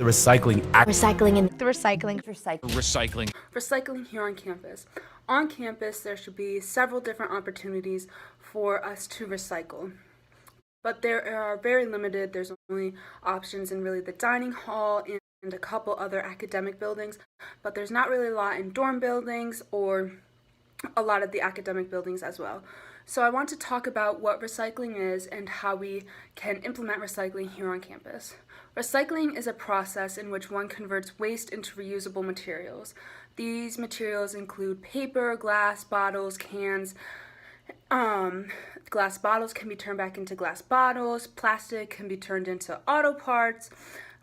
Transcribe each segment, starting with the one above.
The recycling act. Recycling and Recycling here on campus. On campus, there should be several different opportunities for us to recycle. But there are very limited. There's only options in really the dining hall and a couple other academic buildings. But there's not really a lot in dorm buildings or a lot of the academic buildings as well. So I want to talk about what recycling is and how we can implement recycling here on campus. Recycling is a process in which one converts waste into reusable materials. These materials include paper, glass, bottles, cans. Glass bottles can be turned back into glass bottles. Plastic can be turned into auto parts.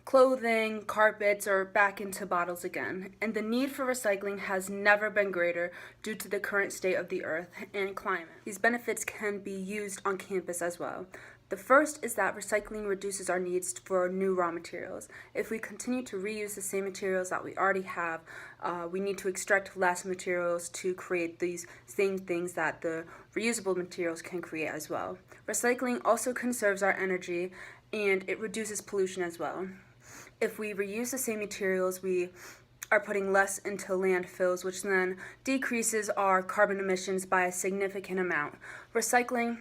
Clothing, carpets, or back into bottles again. And the need for recycling has never been greater due to the current state of the earth and climate. These benefits can be used on campus as well. The first is that recycling reduces our needs for new raw materials. If we continue to reuse the same materials that we already have, we need to extract less materials to create these same things that the reusable materials can create as well. Recycling also conserves our energy and it reduces pollution as well. If we reuse the same materials, we are putting less into landfills, which then decreases our carbon emissions by a significant amount. Recycling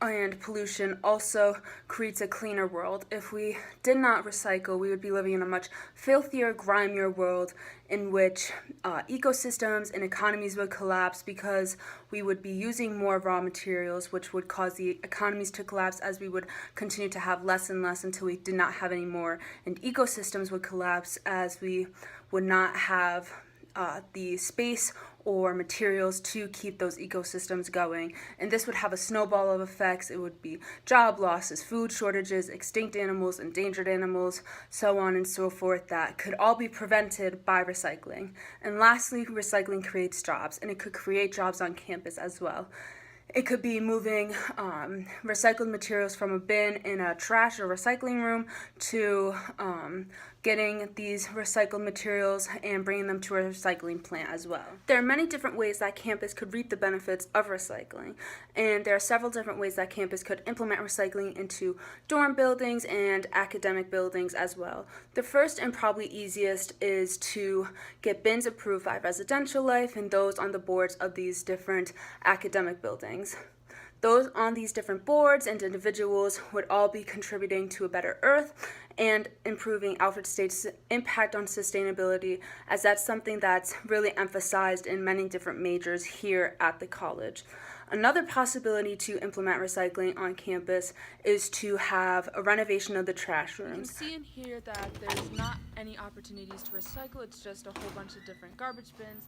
and pollution also creates a cleaner world. If we did not recycle, we would be living in a much filthier, grimier world in which ecosystems and economies would collapse because we would be using more raw materials, which would cause the economies to collapse as we would continue to have less and less until we did not have any more, and ecosystems would collapse as we would not have the space or materials to keep those ecosystems going. And this would have a snowball of effects. It would be job losses, food shortages, extinct animals, endangered animals, so on and so forth, that could all be prevented by recycling. And lastly, recycling creates jobs, and it could create jobs on campus as well. It could be moving recycled materials from a bin in a trash or recycling room to getting these recycled materials and bringing them to a recycling plant as well. There are many different ways that campus could reap the benefits of recycling, and there are several different ways that campus could implement recycling into dorm buildings and academic buildings as well. The first and probably easiest is to get bins approved by Residential Life and those on the boards of these different academic buildings. Those on these different boards and individuals would all be contributing to a better earth and improving Alfred State's impact on sustainability, as that's something that's really emphasized in many different majors here at the college. Another possibility to implement recycling on campus is to have a renovation of the trash rooms. You can see in here that there's not any opportunities to recycle, it's just a whole bunch of different garbage bins.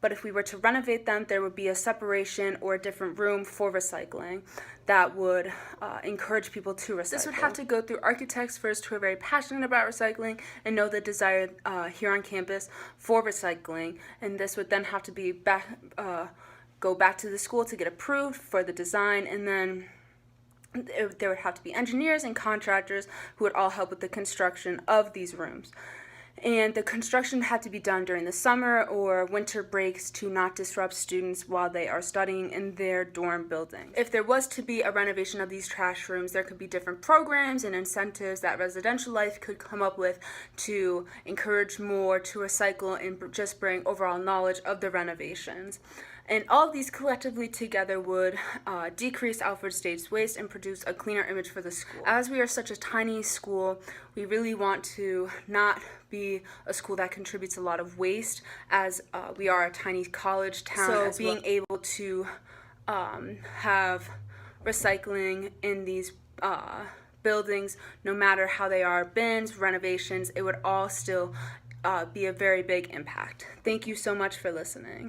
But if we were to renovate them, there would be a separation or a different room for recycling that would encourage people to recycle. This would have to go through architects first who are very passionate about recycling and know the desire here on campus for recycling. And this would then have to be go back to the school to get approved for the design, and then there would have to be engineers and contractors who would all help with the construction of these rooms. And the construction had to be done during the summer or winter breaks to not disrupt students while they are studying in their dorm building. If there was to be a renovation of these trash rooms, there could be different programs and incentives that Residential Life could come up with to encourage more to recycle and just bring overall knowledge of the renovations. And all of these collectively together would decrease Alfred State's waste and produce a cleaner image for the school. As we are such a tiny school, we really want to not be a school that contributes a lot of waste, as we are a tiny college town. So being able to have recycling in these buildings, no matter how they are, bins, renovations, it would all still be a very big impact. Thank you so much for listening.